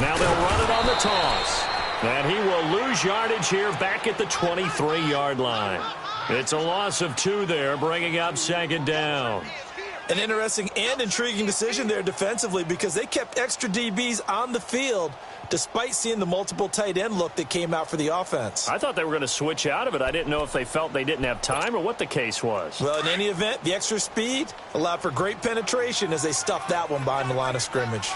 Now they'll run it on the toss. And he will lose yardage here back at the 23-yard line. It's a loss of 2 there, bringing up second down. An interesting and intriguing decision there defensively because they kept extra DBs on the field despite seeing the multiple tight end look that came out for the offense. I thought they were going to switch out of it. I didn't know if they felt they didn't have time or what the case was. Well, in any event, the extra speed allowed for great penetration as they stuffed that one behind the line of scrimmage.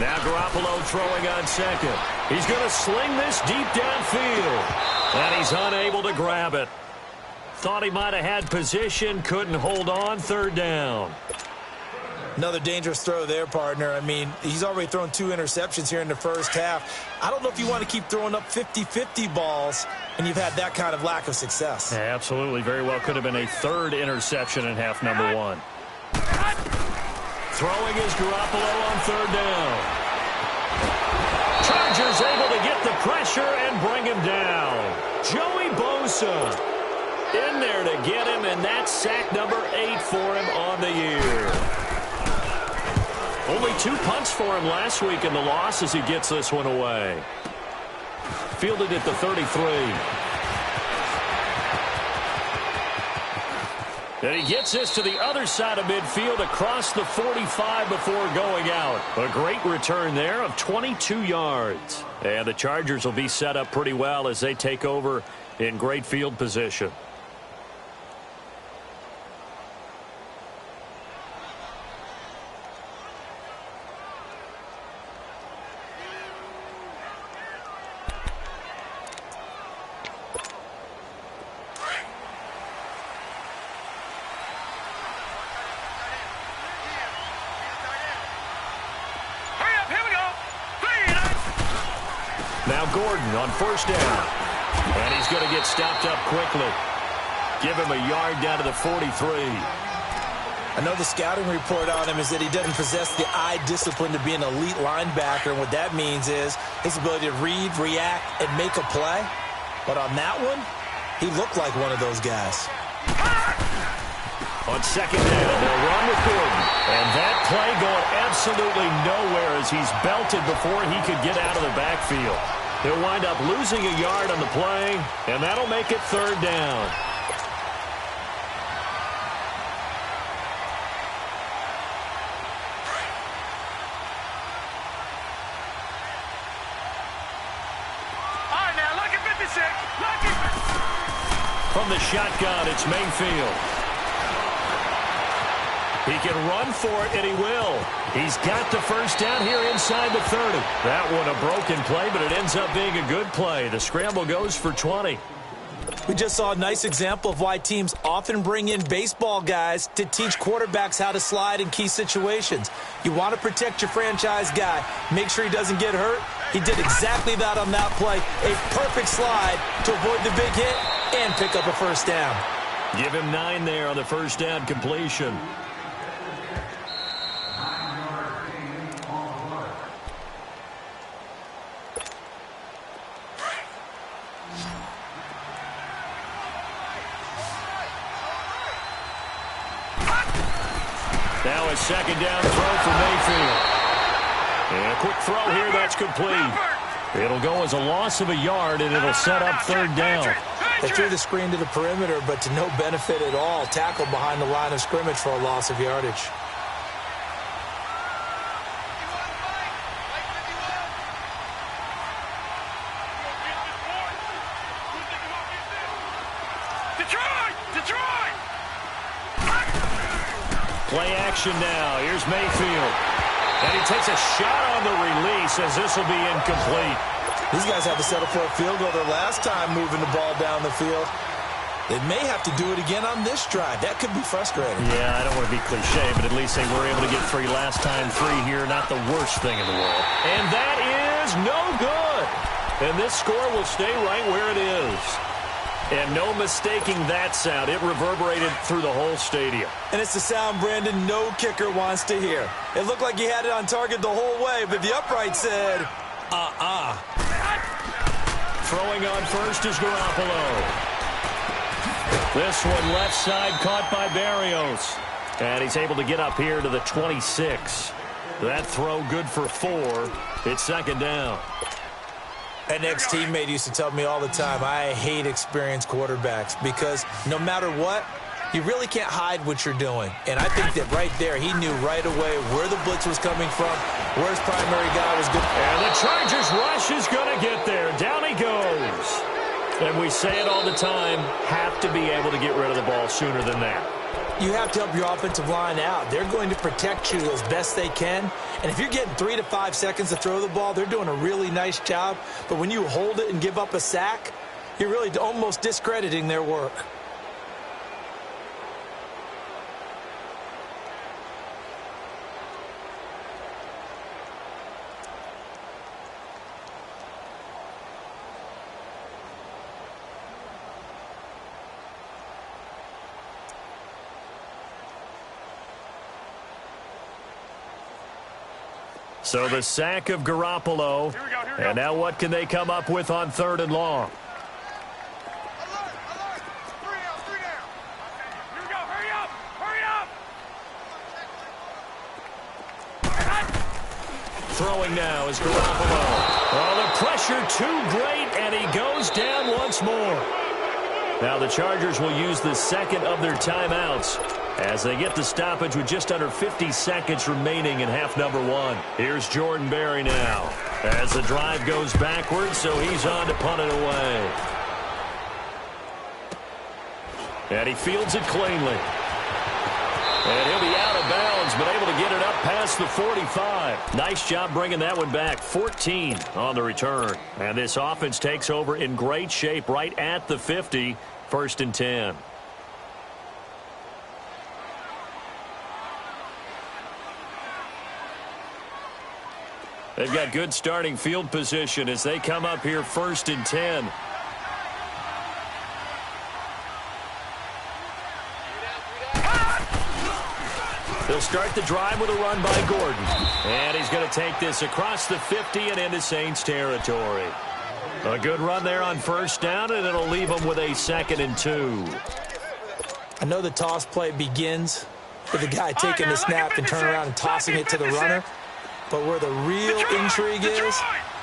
Now Garoppolo throwing on second. He's going to sling this deep downfield. And he's unable to grab it. Thought he might have had position, couldn't hold on, third down. Another dangerous throw there, partner. I mean, he's already thrown 2 interceptions here in the first half. I don't know if you want to keep throwing up 50-50 balls, and you've had that kind of lack of success. Yeah, absolutely. Very well could have been a 3rd interception in half number 1. Throwing is Garoppolo on 3rd down. Chargers able to get the pressure and bring him down. Joey Bosa in there to get him, and that's sack number 8 for him on the year. Only 2 punts for him last week in the loss as he gets this one away. Fielded at the 33. And he gets this to the other side of midfield across the 45 before going out. A great return there of 22 yards. And the Chargers will be set up pretty well as they take over in great field position. Now Gordon on first down. And he's going to get stopped up quickly. Give him a yard down to the 43. I know the scouting report on him is that he doesn't possess the eye discipline to be an elite linebacker. And what that means is his ability to read, react, and make a play. But on that one, he looked like one of those guys. On second down, they'll run with Gordon. And that play going absolutely nowhere as he's belted before he could get out of the backfield. He'll wind up losing a yard on the play, and that'll make it 3rd down. All right, now, look at 56. Look at... From the shotgun, it's Mayfield. He can run for it, and he will. He's got the first down here inside the 30. That one a broken play, but it ends up being a good play. The scramble goes for 20. We just saw a nice example of why teams often bring in baseball guys to teach quarterbacks how to slide in key situations. You want to protect your franchise guy. Make sure he doesn't get hurt. He did exactly that on that play. A perfect slide to avoid the big hit and pick up a first down. Give him 9 there on the first down completion. Now a second down throw for Mayfield. And a quick throw here, that's complete. It'll go as a loss of a yard, and it'll set up 3rd down. They threw the screen to the perimeter, but to no benefit at all. Tackled behind the line of scrimmage for a loss of yardage. Play action now. Here's Mayfield. And he takes a shot on the release as this will be incomplete. These guys had to settle for a field goal their last time moving the ball down the field. They may have to do it again on this drive. That could be frustrating. Yeah, I don't want to be cliche, but at least they were able to get 3 last time. 3 here, not the worst thing in the world. And that is no good. And this score will stay right where it is. And no mistaking that sound. It reverberated through the whole stadium. And it's the sound, Brandon, no kicker wants to hear. It looked like he had it on target the whole way, but the upright said, Throwing on first is Garoppolo. This one left side caught by Barrios. And he's able to get up here to the 26. That throw good for 4. It's second down. An ex-teammate used to tell me all the time, I hate experienced quarterbacks because no matter what, you really can't hide what you're doing. And I think that right there, he knew right away where the blitz was coming from, where his primary guy was good. And the Chargers rush is going to get there. Down he goes. And we say it all the time, have to be able to get rid of the ball sooner than that. You have to help your offensive line out. They're going to protect you as best they can. And if you're getting 3 to 5 seconds to throw the ball, they're doing a really nice job. But when you hold it and give up a sack, you're really almost discrediting their work. So the sack of Garoppolo. Here we go. And now what can they come up with on 3rd and long? Alert. 3 down. Here we go. Hurry up. Throwing now is Garoppolo. Oh, the pressure too great, and he goes down once more. Now the Chargers will use the second of their timeouts as they get the stoppage with just under 50 seconds remaining in half number 1. Here's Jordan Berry now as the drive goes backwards, so he's on to punt it away. And he fields it cleanly. And he'll be out of bounds, but able to get it up past the 45. Nice job bringing that one back. 14 on the return. And this offense takes over in great shape right at the 50. 1st and 10. They've got good starting field position as they come up here 1st and 10. They'll start the drive with a run by Gordon. And he's going to take this across the 50 and into Saints territory. A good run there on 1st down, and it'll leave them with a 2nd and 2. I know the toss play begins with the guy taking the snap and turning around and tossing it to the runner. But where the real intrigue is,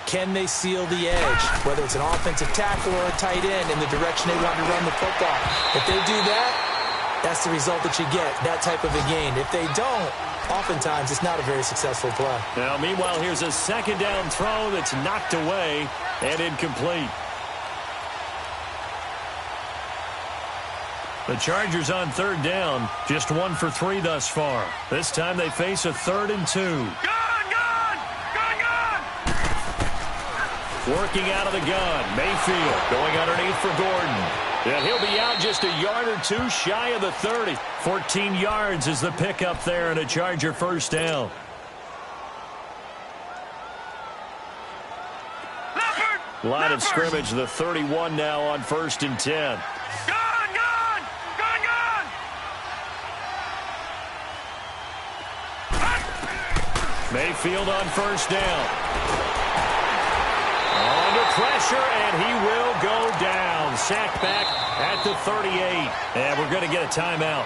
can they seal the edge? Whether it's an offensive tackle or a tight end in the direction they want to run the football. If they do that, that's the result that you get, that type of a gain. If they don't, oftentimes it's not a very successful play. Now, meanwhile, here's a 2nd down throw that's knocked away and incomplete. The Chargers on 3rd down, just 1 for 3 thus far. This time they face a 3rd and 2. Gun! Working out of the gun, Mayfield going underneath for Gordon. And he'll be out just a yard or 2 shy of the 30. 14 yards is the pickup there and a Charger 1st down. Line of scrimmage, the 31 now on 1st and 10. Gun! Mayfield on 1st down. Under pressure, and he will go down. Sacked back at the 38. And we're going to get a timeout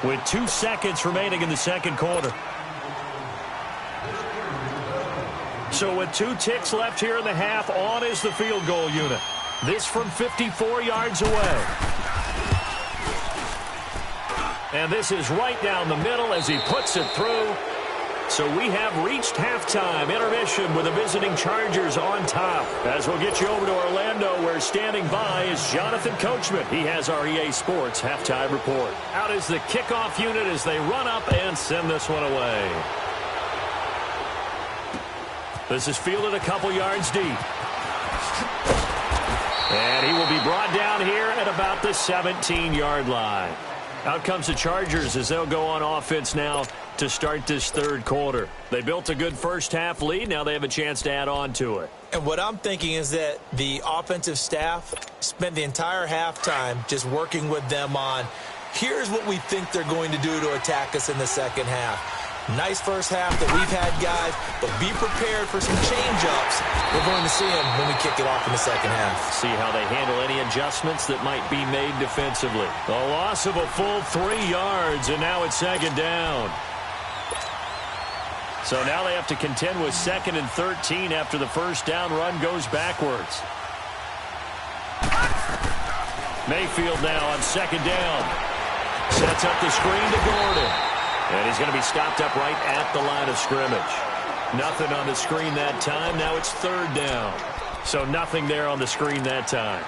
with 2 seconds remaining in the 2nd quarter. So with 2 ticks left here in the half, on is the field goal unit. This from 54 yards away. And this is right down the middle as he puts it through. So we have reached halftime. Intermission with the visiting Chargers on top. As we'll get you over to Orlando, where standing by is Jonathan Coachman. He has our EA Sports halftime report. Out is the kickoff unit as they run up and send this one away. This is fielded a couple yards deep. And he will be brought down here at about the 17-yard line. Out comes the Chargers as they'll go on offense now to start this 3rd quarter. They built a good first half lead. Now they have a chance to add on to it. And what I'm thinking is that the offensive staff spent the entire halftime just working with them on, here's what we think they're going to do to attack us in the second half. Nice first half that we've had, guys, but be prepared for some change-ups. We're going to see them when we kick it off in the second half. See how they handle any adjustments that might be made defensively. A loss of a full 3 yards, and now it's second down. So now they have to contend with 2nd and 13 after the first down run goes backwards. Mayfield now on 2nd down. Sets up the screen to Gordon. And he's going to be stopped up right at the line of scrimmage. Nothing on the screen that time. Now it's 3rd down. So nothing there on the screen that time.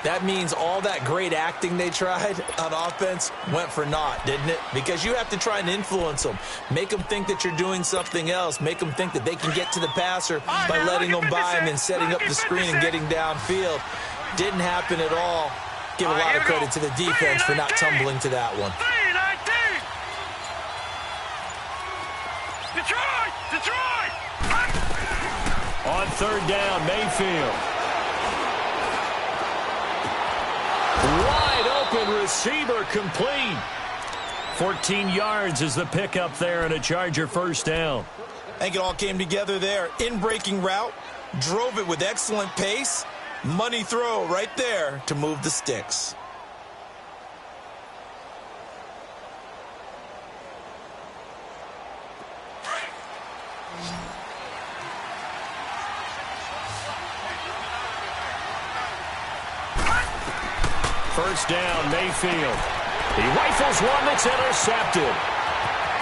That means all that great acting they tried on offense went for naught, didn't it? Because you have to try and influence them. Make them think that you're doing something else. Make them think that they can get to the passer by letting them by and then setting up the screen and getting downfield. Didn't happen at all. Give a lot of credit to the defense for not tumbling to that one. Detroit! On 3rd down, Mayfield. Wide open receiver complete. 14 yards is the pickup there and a Charger first down. I think it all came together there. In-breaking route, drove it with excellent pace. Money throw right there to move the sticks. First down, Mayfield. He rifles one that's intercepted.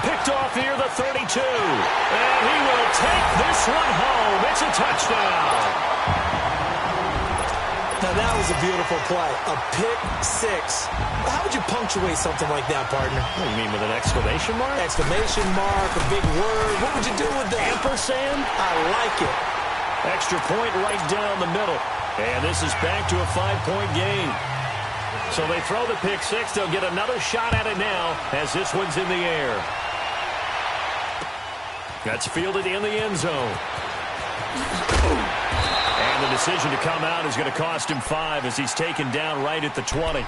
Picked off near the 32. And he will take this one home. It's a touchdown. Now, that was a beautiful play. A pick six. How would you punctuate something like that, partner? What do you mean, with an exclamation mark? Exclamation mark, a big word. What would you do with that? Ampersand? I like it. Extra point right down the middle. And this is back to a 5-point game. So they throw the pick six. They'll get another shot at it now as this one's in the air. That's fielded in the end zone. And the decision to come out is going to cost him 5 as he's taken down right at the 20.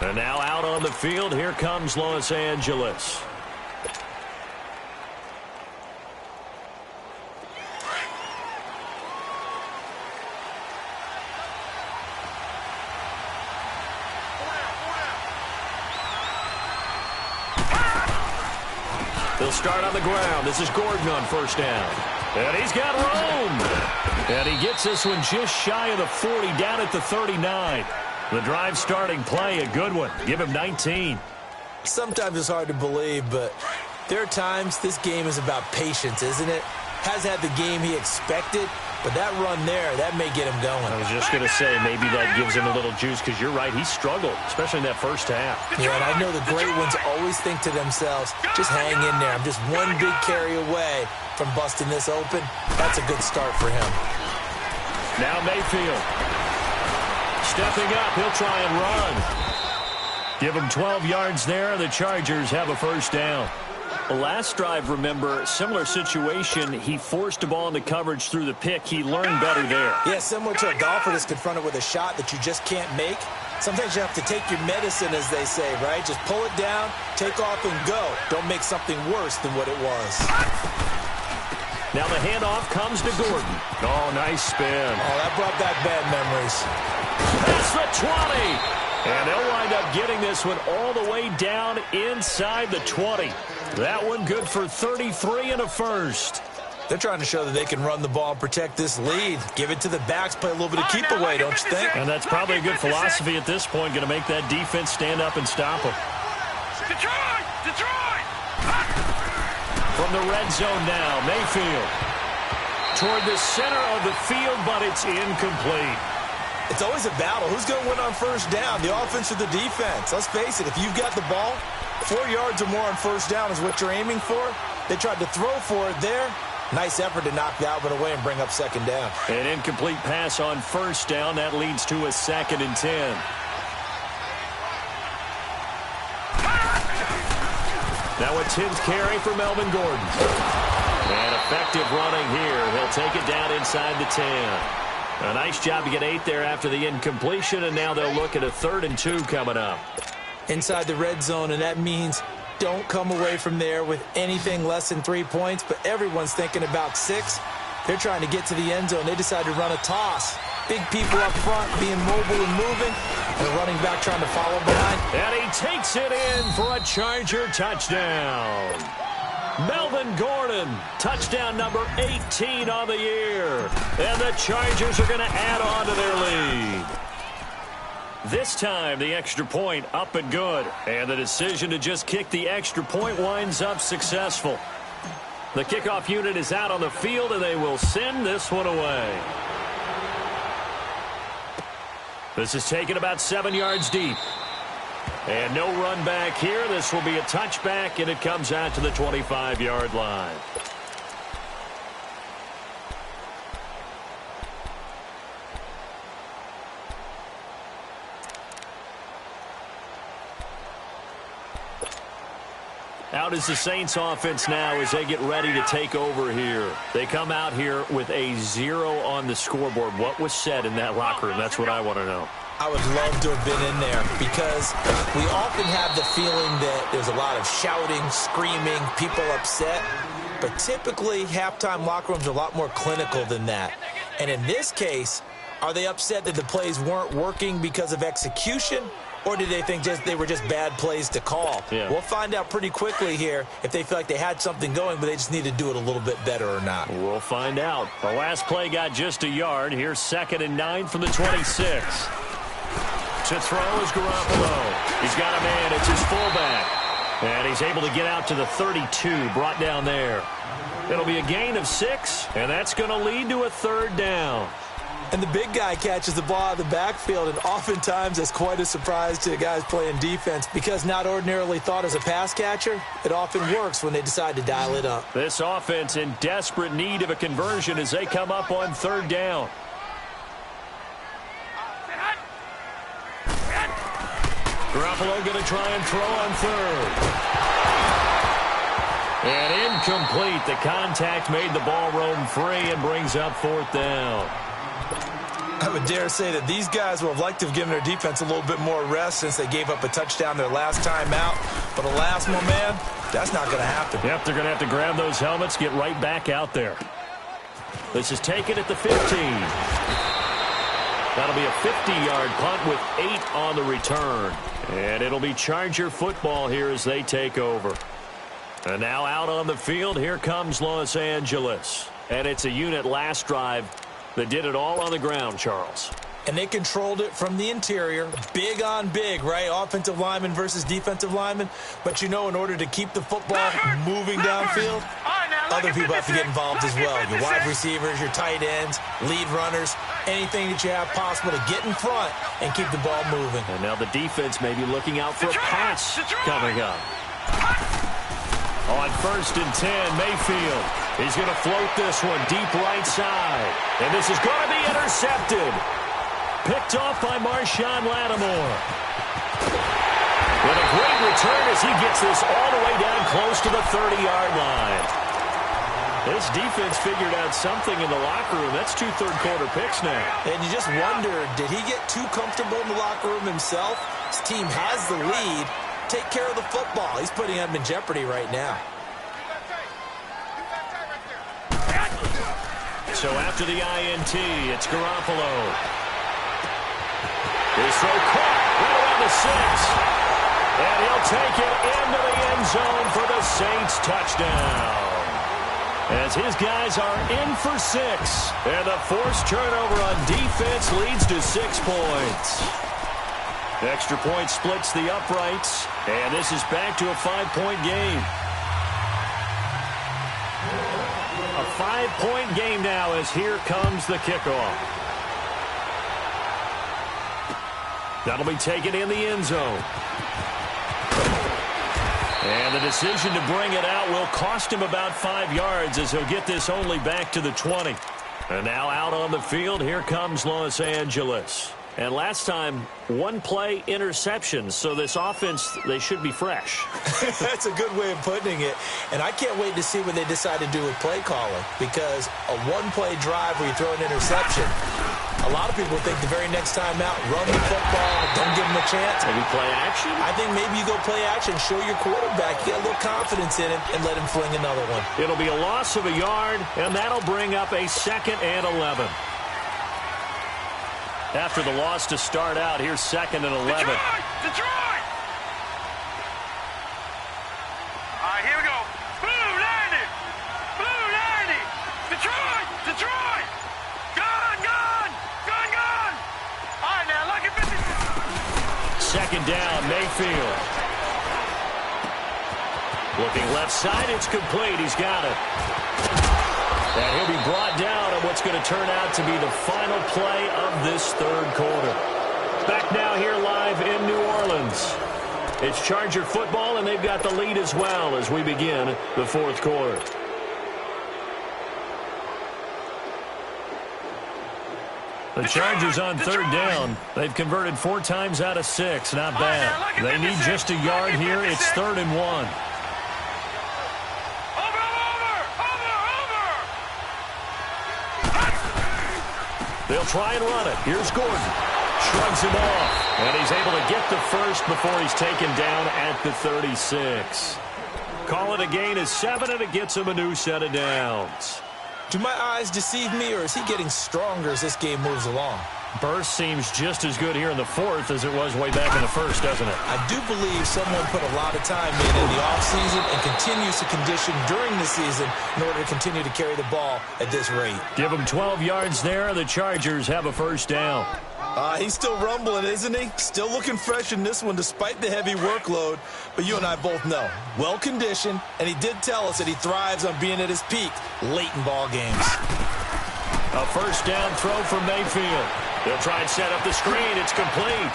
And now out on the field, here comes Los Angeles. They'll start on the ground. This is Gordon on first down. And he's got room. And he gets this one just shy of the 40, down at the 39. The drive starting play, a good one. Give him 19. Sometimes it's hard to believe, but there are times this game is about patience, isn't it? Has had the game he expected, but that run there, that may get him going. I was just going to say, maybe that gives him a little juice, because you're right, he struggled, especially in that first half. Yeah, and I know the great ones always think to themselves, just hang in there. I'm just one big carry away from busting this open. That's a good start for him. Now Mayfield. Stepping up, he'll try and run. Give him 12 yards there, and the Chargers have a first down. Last drive, remember, similar situation. He forced a ball into coverage through the pick. He learned better there. Yeah, similar to a golfer that's confronted with a shot that you just can't make. Sometimes you have to take your medicine, as they say, right? Just pull it down, take off, and go. Don't make something worse than what it was. Now the handoff comes to Gordon. Oh, nice spin. Oh, that brought back bad memories. That's the 20. And they'll wind up getting this one all the way down inside the 20. That one good for 33 and a first. They're trying to show that they can run the ball and protect this lead. Give it to the backs, play a little bit of keep away, don't you think? And that's probably a good philosophy at this point, going to make that defense stand up and stop them. Detroit! Detroit! From the red zone now, Mayfield. Toward the center of the field, but it's incomplete. It's always a battle. Who's going to win on first down, the offense or the defense? Let's face it, if you've got the ball, 4 yards or more on first down is what you're aiming for. They tried to throw for it there. Nice effort to knock that one away and bring up second down. An incomplete pass on first down. That leads to a 2nd and 10. Now a 10th carry for Melvin Gordon. And effective running here. He'll take it down inside the 10. A nice job to get 8 there after the incompletion, and now they'll look at a 3rd and 2 coming up. Inside the red zone, and that means don't come away from there with anything less than 3 points, but everyone's thinking about 6. They're trying to get to the end zone. They decide to run a toss. Big people up front being mobile and moving, and the running back trying to follow behind. And he takes it in for a Charger touchdown. Melvin Gordon, touchdown number 18 on the year. And the Chargers are going to add on to their lead. This time, the extra point up and good. And the decision to just kick the extra point winds up successful. The kickoff unit is out on the field, and they will send this one away. This is taken about 7 yards deep. And no run back here. This will be a touchback, and it comes out to the 25-yard line. Out is the Saints offense now as they get ready to take over here. They come out here with a 0 on the scoreboard. What was said in that locker room? That's what I want to know. I would love to have been in there because we often have the feeling that there's a lot of shouting, screaming, people upset. But typically, halftime locker rooms are a lot more clinical than that. And in this case, are they upset that the plays weren't working because of execution? Or did they think they were just bad plays to call? Yeah. We'll find out pretty quickly here if they feel like they had something going, but they just need to do it a little bit better or not. We'll find out. The last play got just a yard. Here's 2nd and 9 from the 26. To throw is Garoppolo. He's got a man. It's his fullback. And he's able to get out to the 32, brought down there. It'll be a gain of 6, and that's going to lead to a 3rd down. And the big guy catches the ball out of the backfield, and oftentimes that's quite a surprise to the guys playing defense because not ordinarily thought as a pass catcher, it often works when they decide to dial it up. This offense in desperate need of a conversion as they come up on 3rd down. Garoppolo going to try and throw on 3rd. And incomplete. The contact made the ball roam free and brings up 4th down. I would dare say that these guys would have liked to have given their defense a little bit more rest since they gave up a touchdown their last time out. But alas, my man, that's not going to happen. Yep, they're going to have to grab those helmets, get right back out there. This is taken at the 15. That'll be a 50-yard punt with 8 on the return. And it'll be Charger football here as they take over. And now out on the field, here comes Los Angeles. And it's a unit last drive that did it all on the ground, Charles. And they controlled it from the interior. Big on big, right? Offensive lineman versus defensive lineman. But, you know, in order to keep the football moving downfield, other people have to get involved as well. Your wide receivers, your tight ends, lead runners, anything that you have possible to get in front and keep the ball moving. And now the defense may be looking out for a pass coming up. On 1st and 10, Mayfield. He's going to float this one deep right side. And this is going to be intercepted. Picked off by Marshawn Lattimore. With a great return as he gets this all the way down close to the 30-yard line. This defense figured out something in the locker room. That's 2 third-quarter picks now. And you just wonder, did he get too comfortable in the locker room himself? His team has the lead. Take care of the football. He's putting them in jeopardy right now. So after the INT, it's Garoppolo. His throw caught right around the 6. And he'll take it into the end zone for the Saints touchdown. As his guys are in for 6. And the forced turnover on defense leads to 6 points. The extra point splits the uprights. And this is back to a 5-point game. A 5-point game now as here comes the kickoff. That'll be taken in the end zone. And the decision to bring it out will cost him about 5 yards as he'll get this only back to the 20. And now out on the field, here comes Los Angeles. And last time, 1 play interception. So this offense, they should be fresh. That's a good way of putting it. And I can't wait to see what they decide to do with play calling. Because a 1-play drive where you throw an interception, A lot of people think the very next time out, run the football, don't give him a chance. Maybe play action? I think maybe you go play action, show your quarterback, get a little confidence in him, and let him fling another one. It'll be a loss of a yard, and that'll bring up a 2nd and 11. After the loss to start out, here's 2nd and 11. Detroit! All right, here we go. Blue 90! Blue 90! Detroit! Detroit! Gun! Gun! Gun! Gun! All right, now, look at 50. 2nd down, Mayfield. Looking left side, it's complete. He's got it. And he'll be brought down on what's going to turn out to be the final play of this 3rd quarter. Back now here live in New Orleans. It's Charger football, and they've got the lead as well as we begin the 4th quarter. The Chargers on 3rd down. They've converted 4 times out of 6. Not bad. They need just a yard here. It's 3rd and 1. They'll try and run it. Here's Gordon. Shrugs him off. And he's able to get the first before he's taken down at the 36. Call it a gain of 7, and it gets him a new set of downs. Do my eyes deceive me, or is he getting stronger as this game moves along? Burst seems just as good here in the 4th as it was way back in the 1st, doesn't it? I do believe someone put a lot of time in the offseason and continues to condition during the season in order to continue to carry the ball at this rate. Give him 12 yards there. The Chargers have a 1st down. He's still rumbling, isn't he? Still looking fresh in this one despite the heavy workload. But you and I both know, well-conditioned, and he did tell us that he thrives on being at his peak late in ball games. A 1st down throw for Mayfield. They'll try and set up the screen. It's complete.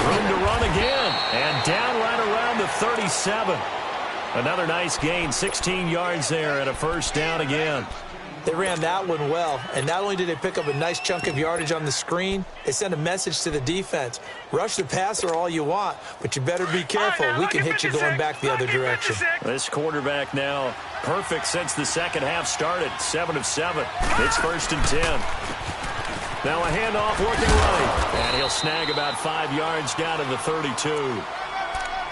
Room to run again. And down right around the 37. Another nice gain, 16 yards there and a 1st down again. They ran that one well, and not only did they pick up a nice chunk of yardage on the screen, they sent a message to the defense. Rush the passer all you want, but you better be careful. We can hit you going back the other direction. This quarterback now perfect since the 2nd half started. 7 of 7. It's 1st and 10. Now a handoff looking right, and he'll snag about 5 yards down to the 32.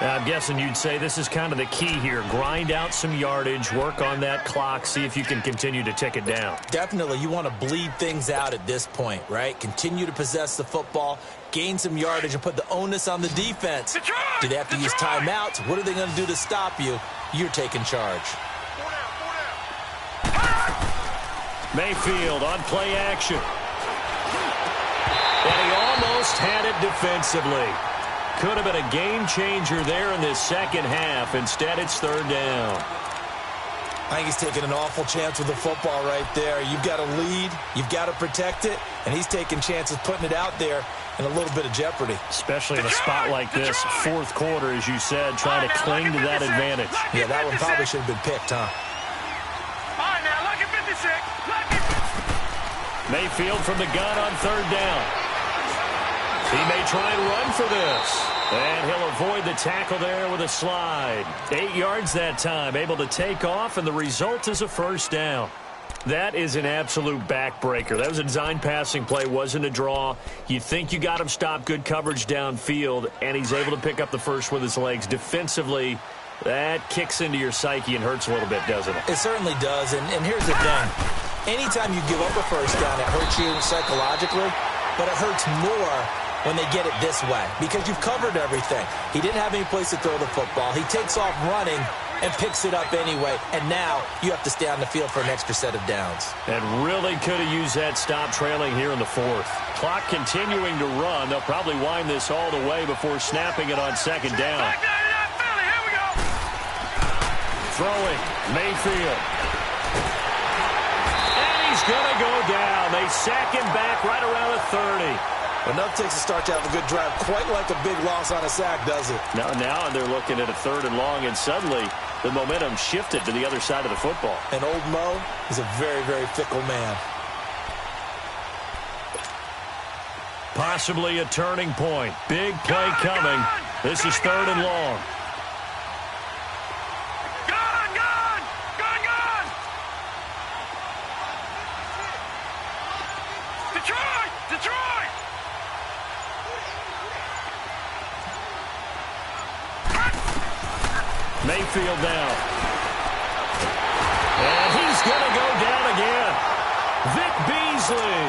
I'm guessing you'd say this is kind of the key here. Grind out some yardage, work on that clock, see if you can continue to tick it down. Definitely. You want to bleed things out at this point, right? Continue to possess the football, gain some yardage, and put the onus on the defense. Do they have to use timeouts? What are they going to do to stop you? You're taking charge. Mayfield on play action. And he almost had it defensively. Could have been a game changer there in this 2nd half. Instead, it's 3rd down. I think he's taking an awful chance with the football right there. You've got to lead, you've got to protect it, and he's taking chances putting it out there in a little bit of jeopardy. Especially in a spot like this, 4th quarter, as you said, trying to cling to that advantage. Yeah, that one probably should have been picked, huh? All right, now, look at 56. Mayfield from the gun on 3rd down. He may try and run for this. And he'll avoid the tackle there with a slide. 8 yards that time, able to take off, and the result is a 1st down. That is an absolute backbreaker. That was a design passing play, wasn't a draw. You think you got him stopped, good coverage downfield, and he's able to pick up the first with his legs. Defensively, that kicks into your psyche and hurts a little bit, doesn't it? It certainly does, and here's the thing. Anytime you give up a 1st down, it hurts you psychologically, but it hurts more when they get it this way, because you've covered everything. He didn't have any place to throw the football. He takes off running and picks it up anyway, and now you have to stay on the field for an extra set of downs. And really could have used that stop trailing here in the 4th. Clock continuing to run. They'll probably wind this all the way before snapping it on 2nd down. Throwing, Mayfield. And he's going to go down. They sack him back right around the 30. Enough takes to start you out a good drive, quite like a big loss on a sack, does it? Now they're looking at a 3rd and long, and suddenly the momentum shifted to the other side of the football. And old Mo is a very, very fickle man. Possibly a turning point. Big play coming. This is 3rd and long. Detroit! Detroit! Mayfield now. And he's going to go down again. Vic Beasley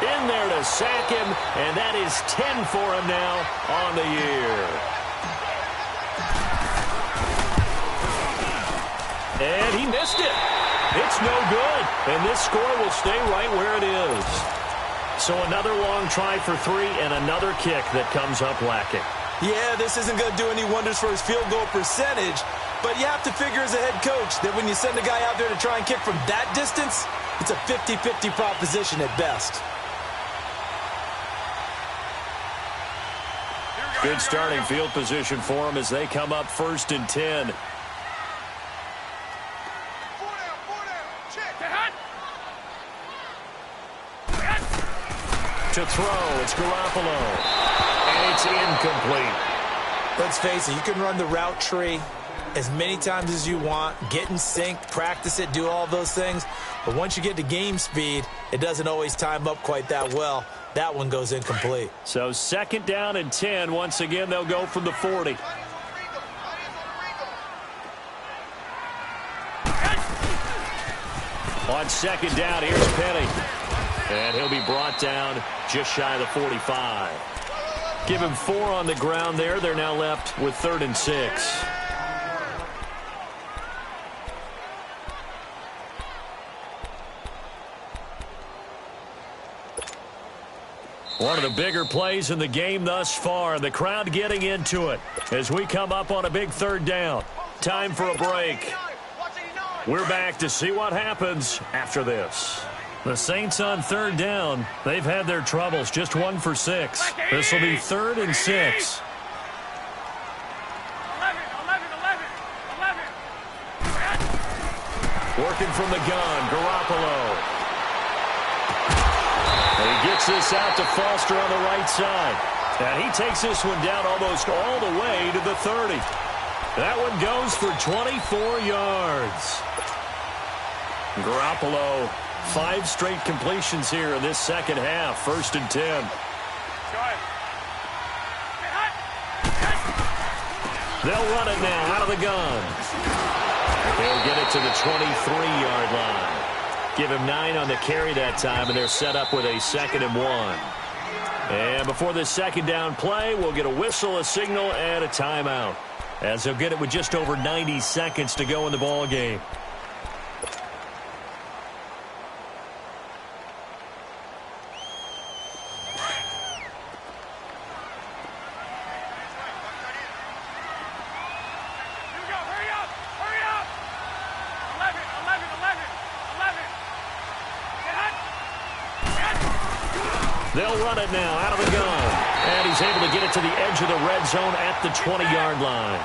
in there to sack him, and that is 10 for him now on the year. And he missed it. It's no good, and this score will stay right where it is. So another long try for 3 and another kick that comes up lacking. Yeah, this isn't going to do any wonders for his field goal percentage, but you have to figure as a head coach that when you send a guy out there to try and kick from that distance, it's a 50-50 proposition at best. Good starting field position for him as they come up 1st and 10. To throw, it's Garoppolo. And it's incomplete. Let's face it, you can run the route tree as many times as you want, get in sync, practice it, do all those things. But once you get to game speed, it doesn't always time up quite that well. That one goes incomplete. So 2nd down and 10. Once again, they'll go from the 40. On 2nd down, here's Penny. And he'll be brought down just shy of the 45. Give him 4 on the ground there. They're now left with 3rd and 6. One of the bigger plays in the game thus far. The crowd getting into it as we come up on a big 3rd down. Time for a break. We're back to see what happens after this. The Saints on 3rd down. They've had their troubles. Just 1 for 6. This will be 3rd and 6. 11. Working from the gun, Garoppolo. And he gets this out to Foster on the right side. And he takes this one down almost all the way to the 30. That one goes for 24 yards. Garoppolo, 5 straight completions here in this second half. 1st and 10. They'll run it now out of the gun. They'll get it to the 23-yard line. Give him 9 on the carry that time, and they're set up with a 2nd and 1. And before this 2nd down play, we'll get a whistle, a signal, and a timeout, as they'll get it with just over 90 seconds to go in the ball game. They'll run it now out of the gun. And he's able to get it to the edge of the red zone at the 20-yard line.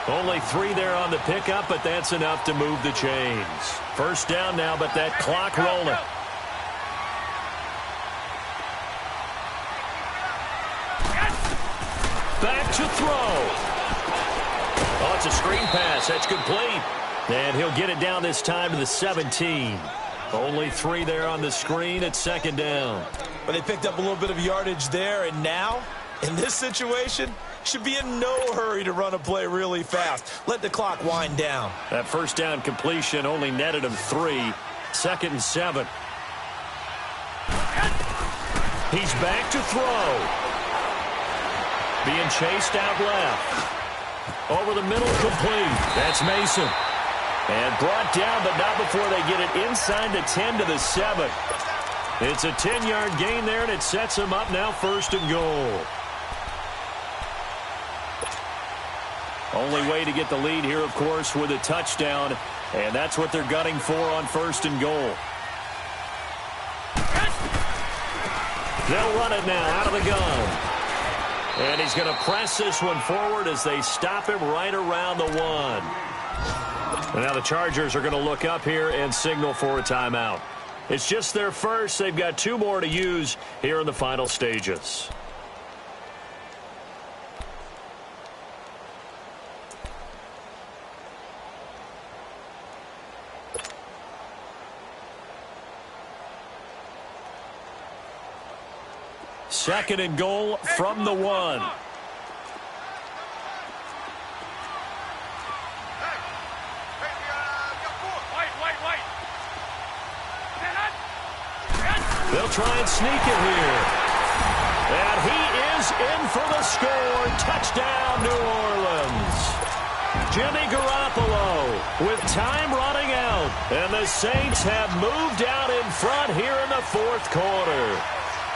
Only 3 there on the pickup, but that's enough to move the chains. 1st down now, but that clock rolling. Back to throw. Oh, it's a screen pass. That's complete. And he'll get it down this time to the 17. Only 3 there on the screen at 2nd down. But they picked up a little bit of yardage there, and now, in this situation, should be in no hurry to run a play really fast. Let the clock wind down. That 1st down completion only netted him 3. 2nd and 7. He's back to throw. Being chased out left. Over the middle, complete. That's Mason. And brought down, but not before they get it inside the 10 to the 7. It's a 10-yard gain there, and it sets him up now 1st and goal. Only way to get the lead here, of course, with a touchdown, and that's what they're gunning for on 1st and goal. They'll run it now out of the gun. And he's going to press this one forward as they stop him right around the 1. And now the Chargers are going to look up here and signal for a timeout. It's just their first. They've got 2 more to use here in the final stages. Second and goal from the 1. They'll try and sneak it here. And he is in for the score. Touchdown, New Orleans. Jimmy Garoppolo with time running out. And the Saints have moved out in front here in the fourth quarter.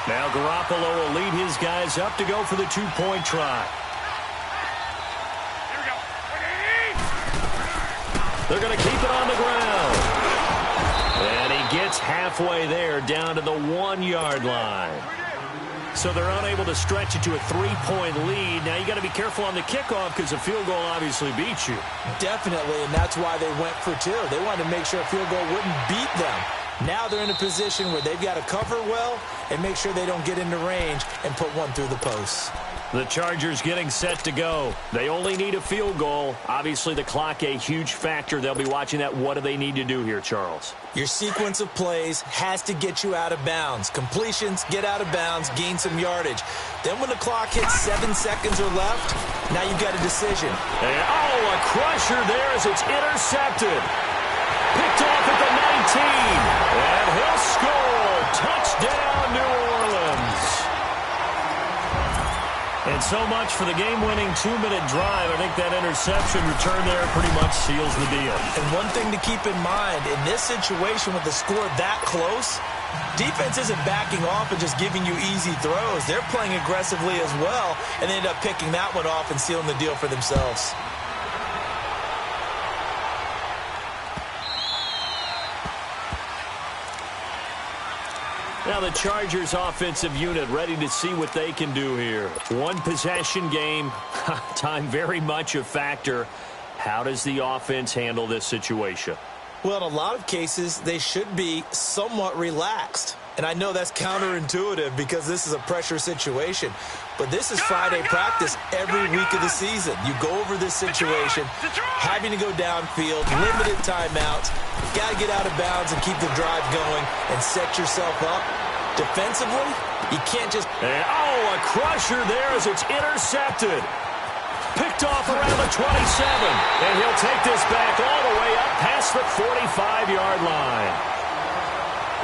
Now Garoppolo will lead his guys up to go for the two-point try. Here we go. They're going to keep it on the ground. And he gets halfway there down to the 1-yard line. So they're unable to stretch it to a 3-point lead. Now you got to be careful on the kickoff because a field goal obviously beats you. Definitely, and that's why they went for 2. They wanted to make sure a field goal wouldn't beat them. Now they're in a position where they've got to cover well and make sure they don't get into range and put one through the posts. The Chargers getting set to go. They only need a field goal. Obviously, the clock a huge factor. They'll be watching that. What do they need to do here, Charles? Your sequence of plays has to get you out of bounds. Completions, get out of bounds, gain some yardage. Then when the clock hits 7 seconds or left, now you've got a decision. And, a crusher there as it's intercepted. Picked off at the 19. And he'll score. Touchdown, New Orleans. And so much for the game-winning 2-minute drive. I think that interception return there pretty much seals the deal. And one thing to keep in mind, in this situation with the score that close, defense isn't backing off and just giving you easy throws. They're playing aggressively as well, and they end up picking that one off and sealing the deal for themselves. Now the Chargers offensive unit ready to see what they can do here. One possession game, time very much a factor. How does the offense handle this situation? Well, in a lot of cases, they should be somewhat relaxed. And I know that's counterintuitive because this is a pressure situation. But this is Friday practice every week of the season. You go over this situation, having to go downfield, limited timeouts. Got to get out of bounds and keep the drive going and set yourself up. Defensively, you can't just... And, a crusher there as it's intercepted. Picked off around the 27. And he'll take this back all the way up past the 45-yard line.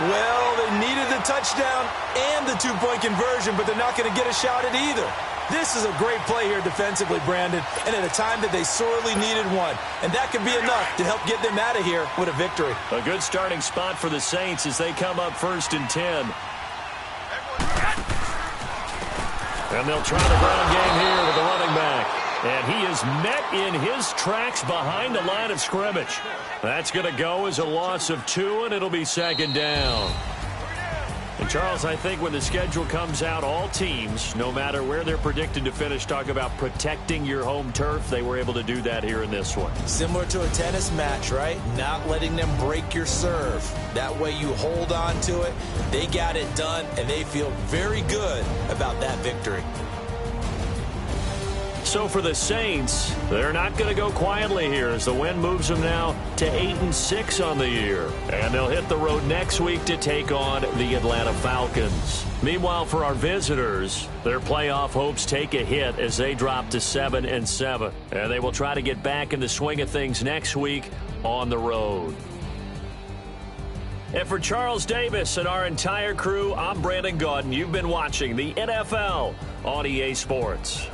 Well, they needed the touchdown and the two-point conversion, but they're not going to get a shot at either. This is a great play here defensively, Brandon, and at a time that they sorely needed one. And that could be enough to help get them out of here with a victory. A good starting spot for the Saints as they come up 1st and 10. And they'll try the ground game here with the running back. And he is met in his tracks behind the line of scrimmage. That's going to go as a loss of 2, and it'll be 2nd down. And, Charles, I think when the schedule comes out, all teams, no matter where they're predicted to finish, talk about protecting your home turf. They were able to do that here in this one. Similar to a tennis match, right? Not letting them break your serve. That way you hold on to it. They got it done, and they feel very good about that victory. So for the Saints, they're not going to go quietly here as the win moves them now to 8-6 on the year. And they'll hit the road next week to take on the Atlanta Falcons. Meanwhile, for our visitors, their playoff hopes take a hit as they drop to 7-7. And they will try to get back in the swing of things next week on the road. And for Charles Davis and our entire crew, I'm Brandon Gaudin. You've been watching the NFL on EA Sports.